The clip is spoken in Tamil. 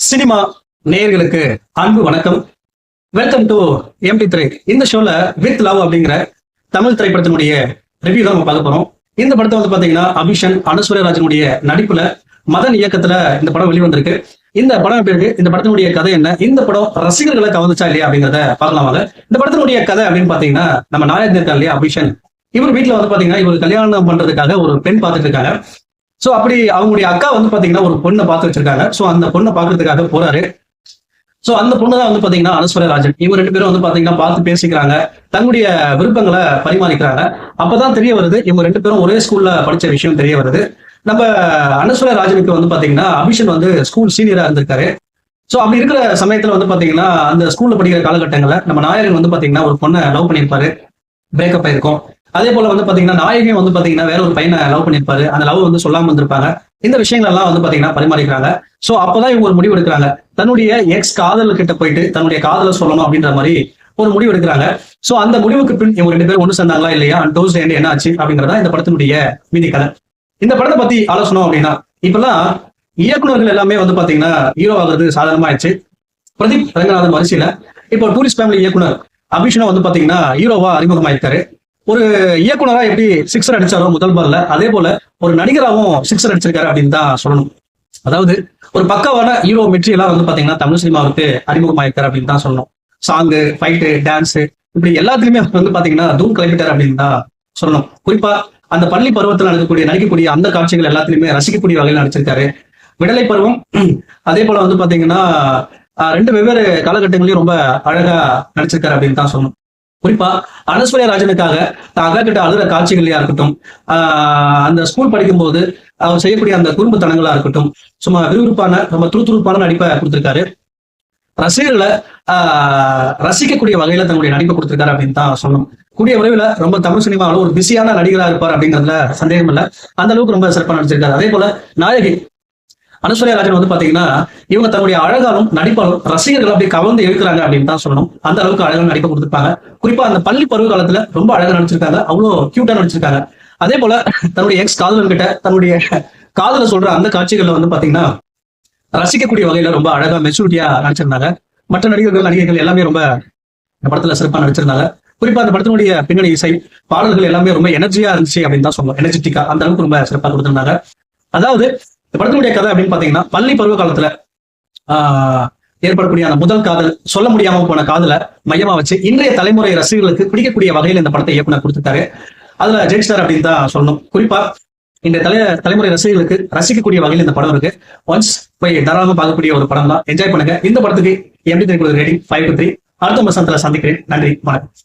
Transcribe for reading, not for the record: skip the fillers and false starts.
சினிமா நேயர்களுக்கு அன்பு வணக்கம். வெல்கம் டு எம்டி3. இந்த ஷோல வித் லவ் அப்படிங்கிற தமிழ் திரைப்படத்தினுடைய ரிவ்யூ தான் நம்ம பார்க்க போறோம். இந்த படத்தை வந்து பாத்தீங்கன்னா அபிஷன் அனுஸ்வரராஜனுடைய நடிப்புல மதன் இயக்கத்துல இந்த படம் வெளிவந்திருக்கு. இந்த படம் எப்படி இருக்கு, இந்த படத்தினுடைய கதை என்ன, இந்த படம் ரசிகர்களை கவர்ந்துச்சா இல்லையா அப்படிங்கிறத பார்க்கலாம் வாங்க. இந்த படத்தினுடைய கதை அப்படின்னு பாத்தீங்கன்னா, நம்ம நாயகன் இருக்கார் இல்லையா அபிஷன், இவர் வீட்டுல வந்து பாத்தீங்கன்னா இவர் கல்யாணம் பண்றதுக்காக ஒரு பெண் பார்த்துட்டு இருக்காங்க. சோ அப்படி அவங்களுடைய அக்கா வந்து பாத்தீங்கன்னா ஒரு பொண்ணை பார்த்து வச்சிருக்காங்க. சோ அந்த பொண்ணை பாக்குறதுக்காக போறாரு. சோ அந்த பொண்ணு தான் வந்து பாத்தீங்கன்னா அனுஸ்வரராஜன். இவங்க ரெண்டு பேரும் வந்து பாத்தீங்கன்னா பார்த்து பேசிக்கிறாங்க, தங்களுடைய விருப்பங்களை பரிமாறிக்கிறாங்க. அப்பதான் தெரிய வருது இவங்க ரெண்டு பேரும் ஒரே ஸ்கூல்ல படிச்ச விஷயம் தெரிய வருது. நம்ம அனுஸ்வரராஜனுக்கு வந்து பாத்தீங்கன்னா அபிஷன் வந்து ஸ்கூல் சீனியரா இருந்திருக்காரு. சோ அப்படி இருக்கிற சமயத்துல வந்து பாத்தீங்கன்னா அந்த ஸ்கூல்ல படிக்கிற காலகட்டங்கள்ல நம்ம நாயகன் வந்து பாத்தீங்கன்னா ஒரு பொண்ணை லவ் பண்ணியிருப்பாரு, பிரேக்கப் ஆயிருக்கும். அதே போல வந்து பாத்தீங்கன்னா நாயகன் வந்து பாத்தீங்கன்னா வேற ஒரு பையனை லவ் பண்ணிருப்பாரு, அந்த லவ் வந்து சொல்லாம வந்திருப்பாங்க. இந்த விஷயங்கள் எல்லாம் வந்து பாத்தீங்கன்னா பரிமாறிக்கிறாங்க. சோ அப்பதான் இவங்க ஒரு முடிவு எடுக்கிறாங்க, தன்னுடைய எக்ஸ் காதல் கிட்ட போயிட்டு தன்னுடைய காதலை சொல்லணும் அப்படின்ற மாதிரி ஒரு முடிவு எடுக்கிறாங்க. சோ அந்த முடிவுக்கு பின் இவங்க ரெண்டு பேரும் ஒன்று சேர்ந்தாங்களா இல்லையா, டோஸ் என்ன ஆச்சு அப்படிங்கறதா இந்த படத்தினுடைய மீதி கதை. இந்த படத்தை பத்தி ஆலோசனை அப்படின்னா, இப்பெல்லாம் இயக்குநர்கள் எல்லாமே வந்து பாத்தீங்கன்னா ஹீரோ ஆகுறது சாதாரணமா ஆயிடுச்சு. பிரதீப் ரங்கநாதன் வரிசையில இப்போ டூரிஸ்ட் ஃபேமிலி இயக்குனர் அபிஷனா வந்து பாத்தீங்கன்னா ஹீரோவா அறிமுகமாயிருக்காரு. ஒரு இயக்குனரா எப்படி சிக்ஸர் அடிச்சாரோ முதல் பால்ல, அதே போல ஒரு நடிகராகவும் சிக்ஸர் அடிச்சிருக்காரு அப்படின்னு தான் சொல்லணும். அதாவது ஒரு பக்காவான ஹீரோ மெட்ரியலா வந்து பாத்தீங்கன்னா தமிழ் சினிமாவுக்கு அறிமுகமாயிருக்காரு அப்படின்னு தான் சொல்லணும். சாங்கு, ஃபைட்டு, டான்ஸ், இப்படி எல்லாத்துலயுமே வந்து பாத்தீங்கன்னா தூள் கிளம்பிட்டாரு அப்படின்னு தான் சொல்லணும். குறிப்பா அந்த பள்ளி பருவத்தில் நடிக்கக்கூடிய அந்த காட்சிகள் எல்லாத்துலயுமே ரசிக்கக்கூடிய வகையில் நடிச்சிருக்காரு. விடலை பருவம் அதே போல வந்து பாத்தீங்கன்னா ரெண்டு வெவ்வேறு காலகட்டங்களையும் ரொம்ப அழகா நடிச்சிருக்காரு அப்படின்னு தான் சொல்லணும். குறிப்பா அனுஸ்வரராஜனுக்காக அக்கா கிட்ட அழுகிற காட்சிகளையா இருக்கட்டும், அந்த ஸ்கூல் படிக்கும் போது அவர் செய்யக்கூடிய அந்த குறும்புத்தனங்களா இருக்கட்டும், சும்மா விறுவிறுப்பான ரொம்ப துருதுருப்பான நடிப்பை கொடுத்திருக்காரு. ரசிகர்களை ரசிக்கக்கூடிய வகையில தன்னுடைய நடிப்பை கொடுத்திருக்காரு அப்படின்னு தான் சொல்லணும். கூடிய விரைவில் ரொம்ப தமிழ் சினிமாவில் ஒரு பிஸியான நடிகரா இருப்பார் அப்படிங்கிறதுல சந்தேகம் இல்லை. அந்த அளவுக்கு ரொம்ப சிறப்பாக நடிச்சிருக்காரு. அதே போல நாயகி அனுஸ்வரராஜன் வந்து பாத்தீங்கன்னா இவங்க தன்னுடைய அழகாலும் நடிப்பாலும் ரசிகர்கள் அப்படி கவர்ந்து இழுக்கிறாங்க அப்படின்னு தான் சொல்லணும். அந்த அளவுக்கு அழகான நடிப்பை கொடுத்திருப்பாங்க. குறிப்பா அந்த பள்ளி பருவ காலத்துல ரொம்ப அழகா நடிச்சிருக்காங்க, அவ்வளவு கியூட்டா நடிச்சிருக்காங்க. அதே போல தன்னுடைய எக்ஸ் காதலன் கிட்ட தன்னுடைய காதல சொல்ற அந்த காட்சிகள்ல வந்து பாத்தீங்கன்னா ரசிக்கக்கூடிய வகையில ரொம்ப அழகா மெச்சூரிட்டியா நடிச்சிருந்தாங்க. மற்ற நடிகர்கள் எல்லாமே ரொம்ப இந்த படத்துல சிறப்பா நடிச்சிருந்தாங்க. குறிப்பா அந்த படத்தினுடைய பின்னணி இசை பாடல்கள் எல்லாமே ரொம்ப எனர்ஜியா இருந்துச்சு அப்படின்னு தான் சொல்லணும். எனர்ஜெட்டிக்கா அந்த அளவுக்கு ரொம்ப சிறப்பா கொடுத்திருந்தாங்க. அதாவது இந்த படத்தினுடைய கதை அப்படின்னு பாத்தீங்கன்னா பள்ளி பருவ காலத்துல ஏற்படக்கூடிய அந்த முதல் காதல், சொல்ல முடியாம போன காதலை மையமா வச்சு இன்றைய தலைமுறை ரசிகர்களுக்கு பிடிக்கக்கூடிய வகையில் இந்த படத்தை இயக்குனர் கொடுத்துட்டாரு. அதுல ஜெயிச்சிட்டார் அப்படின்னு தான் சொல்லணும். குறிப்பா இந்த தலைமுறை ரசிகர்களுக்கு ரசிக்கக்கூடிய வகையில் இந்த படம் இருக்கு. ஒன்ஸ் போய் தாராளமா பார்க்கக்கூடிய ஒரு படம் தான். என்ஜாய் பண்ணுங்க. இந்த படத்துக்கு எப்படி ரேட்டிங் 5 to 3. அடுத்த மசனத்துல சந்திக்கிறேன். நன்றி, வணக்கம்.